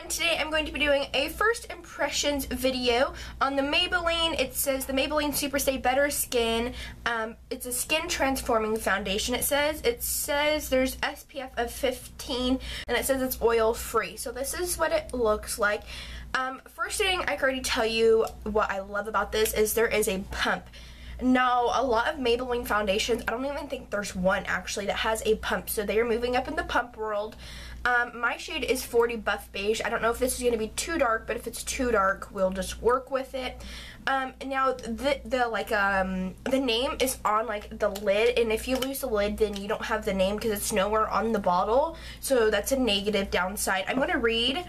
everyone, today I'm going to be doing a first impressions video on the Maybelline. It says the Maybelline Superstay Better Skin. It's a skin transforming foundation. It says there's SPF of 15 and it says it's oil free. So this is what it looks like. First thing I can already tell you what I love about this is there is a pump. Now, a lot of Maybelline foundations, I don't even think there's one actually that has a pump, so they are moving up in the pump world. My shade is 40 Buff Beige. I don't know if this is going to be too dark, but if it's too dark, we'll just work with it. Now, the name is on like the lid, and if you lose the lid, then you don't have the name because it's nowhere on the bottle, so that's a negative downside. I'm going to read.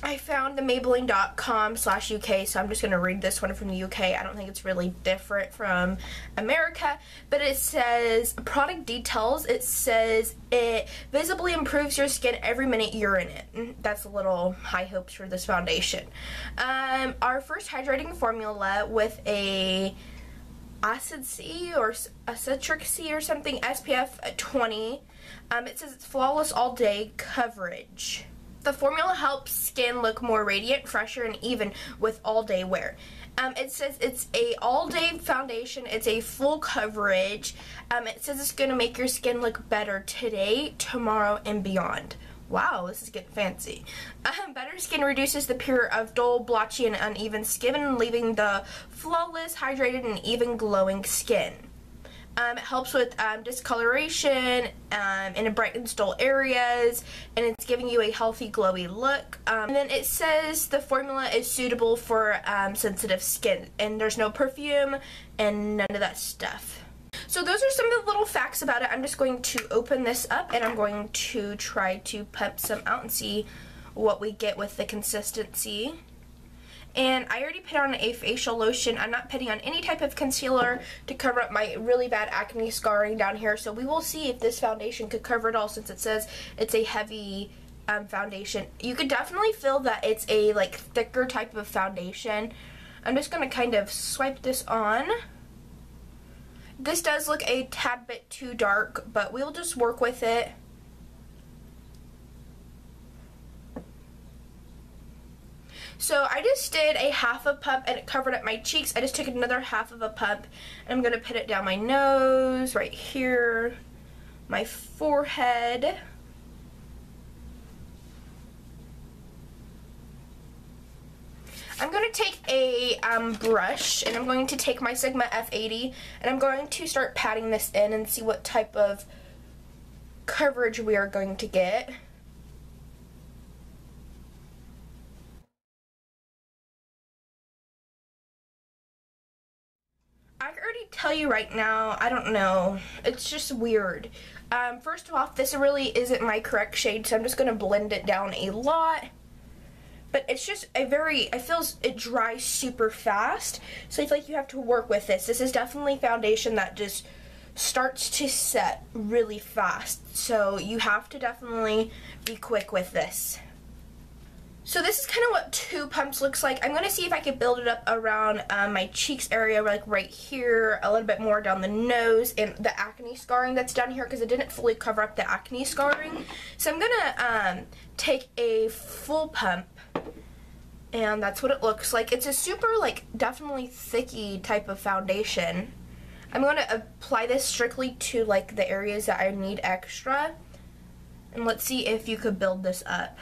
I found the Maybelline.com/UK, so I'm just going to read this one from the UK. I don't think it's really different from America, but it says, product details, it says it visibly improves your skin every minute you're in it. That's a little high hopes for this foundation. Our first hydrating formula with a acid C or a citric C or something, SPF 20. It says it's flawless all day coverage. The formula helps skin look more radiant, fresher, and even with all-day wear. It says it's a all-day foundation. It's a full coverage. It says it's going to make your skin look better today, tomorrow, and beyond. Wow, this is getting fancy. Better skin reduces the appearance of dull, blotchy, and uneven skin, leaving the flawless, hydrated, and even glowing skin. It helps with discoloration, and it brightens dull areas, and it's giving you a healthy, glowy look. And then it says the formula is suitable for sensitive skin, and there's no perfume and none of that stuff. So those are some of the little facts about it. I'm just going to open this up, and I'm going to try to pump some out and see what we get with the consistency. And I already put on a facial lotion. I'm not putting on any type of concealer to cover up my really bad acne scarring down here. So we will see if this foundation could cover it all, since it says it's a heavy foundation. You could definitely feel that it's a like thicker type of foundation. I'm just going to kind of swipe this on. This does look a tad bit too dark, but we'll just work with it. So I just did a half a pump and it covered up my cheeks. I just took another half of a pump and I'm going to put it down my nose, right here, my forehead. I'm going to take a brush, and I'm going to take my Sigma F80 and I'm going to start patting this in and see what type of coverage we are going to get. I can already tell you right now, I don't know, it's just weird. First of all, this really isn't my correct shade, so I'm just going to blend it down a lot. But it's just it dries super fast, so I feel like you have to work with this. This is definitely foundation that just starts to set really fast, so you have to definitely be quick with this. So this is kind of what 2 pumps looks like. I'm going to see if I can build it up around my cheeks area, like right here, a little bit more down the nose, and the acne scarring that's down here, because it didn't fully cover up the acne scarring. So I'm going to take a full pump, and that's what it looks like. It's a super, like, definitely thicky type of foundation. I'm going to apply this strictly to, like, the areas that I need extra, and let's see if you could build this up.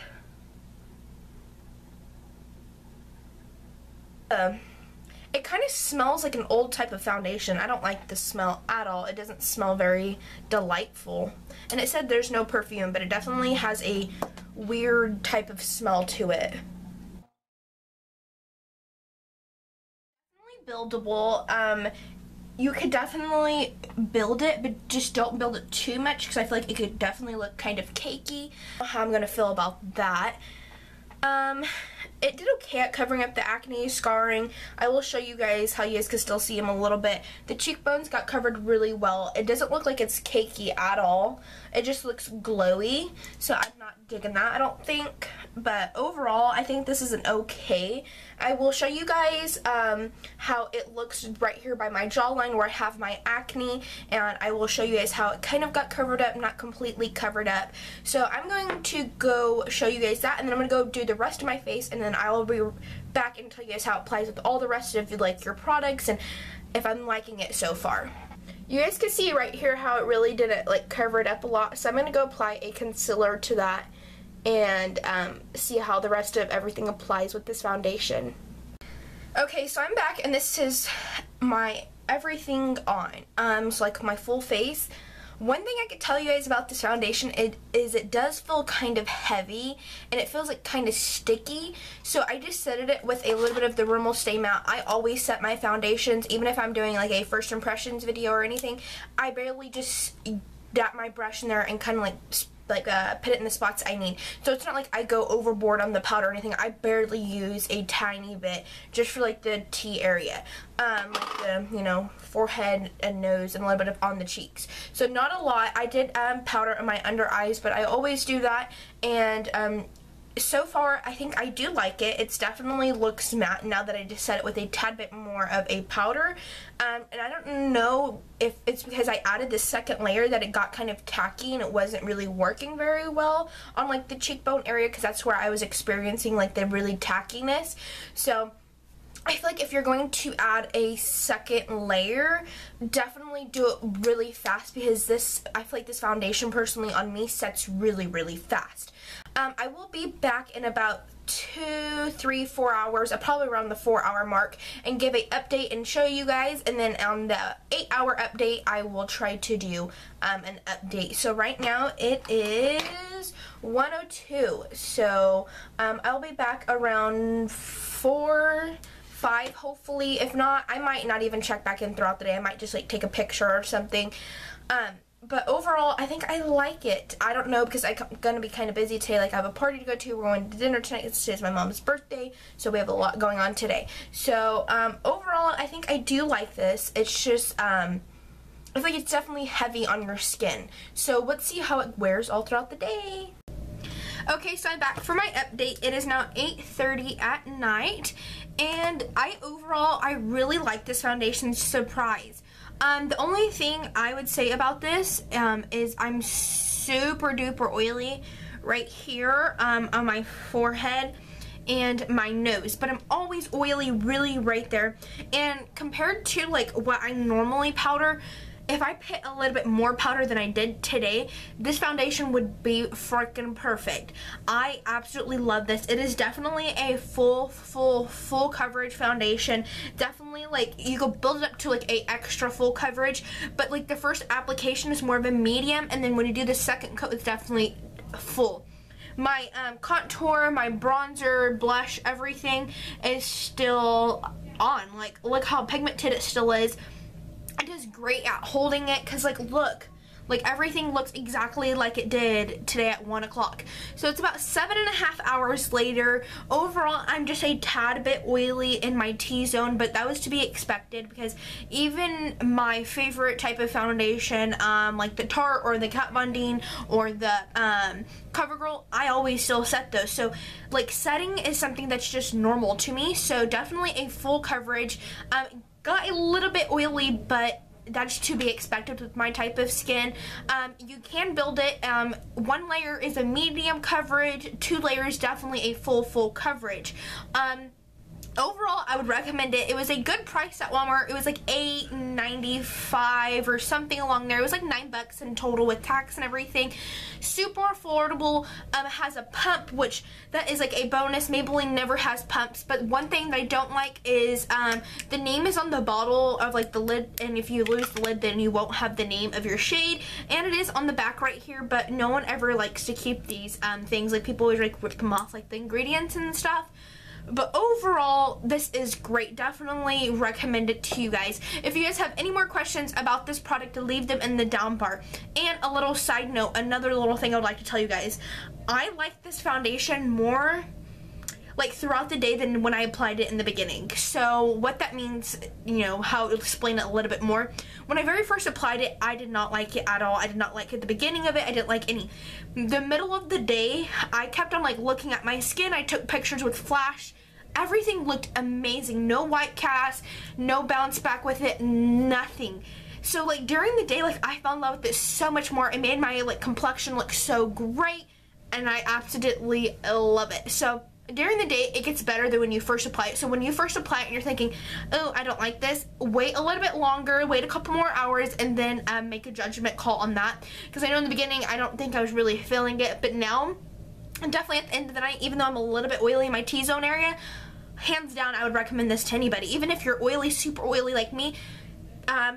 It kind of smells like an old type of foundation. I don't like the smell at all. It doesn't smell very delightful. And it said there's no perfume, but it definitely has a weird type of smell to it. Definitely buildable. You could definitely build it, but just don't build it too much, because I feel like it could definitely look kind of cakey. How I'm going to feel about that. it did okay at covering up the acne, scarring. I will show you guys how you guys can still see them a little bit. The cheekbones got covered really well. It doesn't look like it's cakey at all. It just looks glowy, so I'm not digging that, I don't think. But overall, I think this is an okay. I will show you guys how it looks right here by my jawline where I have my acne, and I will show you guys how it kind of got covered up, not completely covered up. So I'm going to go show you guys that, and then I'm going to go do the rest of my face, and then I will be back and tell you guys how it applies with all the rest of like your products and if I'm liking it so far. You guys can see right here how it really didn't like cover it up a lot, so I'm going to go apply a concealer to that and see how the rest of everything applies with this foundation. Okay, so I'm back, and this is my everything on, so like my full face. One thing I could tell you guys about this foundation is it does feel kind of heavy, and it feels like kind of sticky, so I just set it with a little bit of the Rimmel Stay Matte. I always set my foundations, even if I'm doing like a first impressions video or anything, I barely just dab my brush in there and kind of like put it in the spots I need. So it's not like I go overboard on the powder or anything. I barely use a tiny bit just for like the T area, like the, you know, forehead and nose and a little bit on the cheeks. So not a lot. I did powder in my under eyes, but I always do that, and so far I think I do like it. It's definitely looks matte now that I just set it with a tad bit more of a powder, and I don't know if it's because I added this second layer that it got kind of tacky and it wasn't really working very well on like the cheekbone area, because that's where I was experiencing like the really tackiness. So I feel like if you're going to add a second layer, definitely do it really fast, because this, I feel like this foundation personally on me sets really, really fast. I will be back in about 2, 3, 4 hours, probably around the 4-hour mark, and give an update and show you guys, and then on the 8-hour update I will try to do an update. So right now it is 1:02, so I'll be back around 4, 5 hopefully. If not, I might not even check back in throughout the day. I might just like take a picture or something. But overall, I think I like it. I don't know, because I'm going to be kind of busy today. Like, I have a party to go to. We're going to dinner tonight. Today's my mom's birthday, so we have a lot going on today. So, overall, I think I do like this. It's just, I feel like it's definitely heavy on your skin. So, let's see how it wears all throughout the day. Okay, so I'm back for my update. It is now 8:30 at night, and overall, I really like this foundation. Surprise. The only thing I would say about this is I'm super duper oily right here on my forehead and my nose, but I'm always oily really right there, and compared to like what I normally powder, if I put a little bit more powder than I did today, this foundation would be freaking perfect. I absolutely love this. It is definitely a full coverage foundation. Definitely, like, you go build it up to like a extra full coverage, but like the first application is more of a medium, and then when you do the second coat, it's definitely full. My contour, my bronzer, blush, everything is still on. Like, look how pigmented it still is. It is great at holding it, because like look, like everything looks exactly like it did today at 1 o'clock. So it's about 7.5 hours later. Overall, I'm just a tad bit oily in my T-zone, but that was to be expected, because even my favorite type of foundation, like the Tarte or the Kat Von D or the CoverGirl, I always still set those. So like setting is something that's just normal to me. So definitely a full coverage. Got a little bit oily, but that's to be expected with my type of skin. You can build it. 1 layer is a medium coverage, 2 layers definitely a full coverage. Overall, I would recommend it. It was a good price at Walmart. It was like $8.95 or something along there. It was like $9 in total with tax and everything. Super affordable. It has a pump, which that is like a bonus. Maybelline never has pumps, but one thing that I don't like is the name is on the bottle of like the lid, and if you lose the lid, then you won't have the name of your shade, and it is on the back right here, but no one ever likes to keep these things. Like, people always like rip them off, like the ingredients and stuff. But overall, this is great. Definitely recommend it to you guys. If you guys have any more questions about this product, leave them in the down bar. And a little side note, another little thing I would like to tell you guys. I like this foundation more. like throughout the day than when I applied it in the beginning. So what that means, you know, how I'll explain it a little bit more. When I very first applied it, I did not like it at all. I did not like it at the beginning of it. I didn't like the middle of the day. I kept on like looking at my skin. I took pictures with flash. Everything looked amazing. No white cast, no bounce back with it, nothing. So like during the day, like I fell in love with it so much more. It made my like complexion look so great, and I absolutely love it. So during the day, it gets better than when you first apply it. So when you first apply it and you're thinking, oh, I don't like this, wait a little bit longer, wait a couple more hours, and then make a judgment call on that. Because I know in the beginning, I don't think I was really feeling it, but now, and definitely at the end of the night, even though I'm a little bit oily in my T-zone area, hands down, I would recommend this to anybody. Even if you're oily, super oily like me,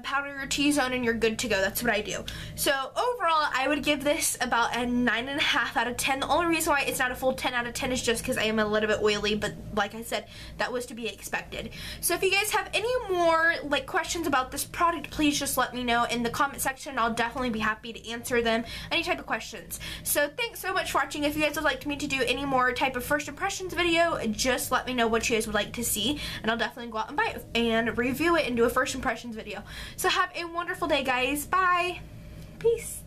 powder your T-zone and you're good to go. That's what I do. So overall, I would give this about a 9.5 out of 10. The only reason why it's not a full 10 out of 10 is just because I am a little bit oily, but like I said, that was to be expected. So if you guys have any more like questions about this product, please just let me know in the comment section. I'll definitely be happy to answer them, any type of questions. So thanks so much for watching. If you guys would like me to do any more type of first impressions video, just let me know what you guys would like to see, and I'll definitely go out and buy it and review it and do a first impressions video. So have a wonderful day, guys. Bye. Peace.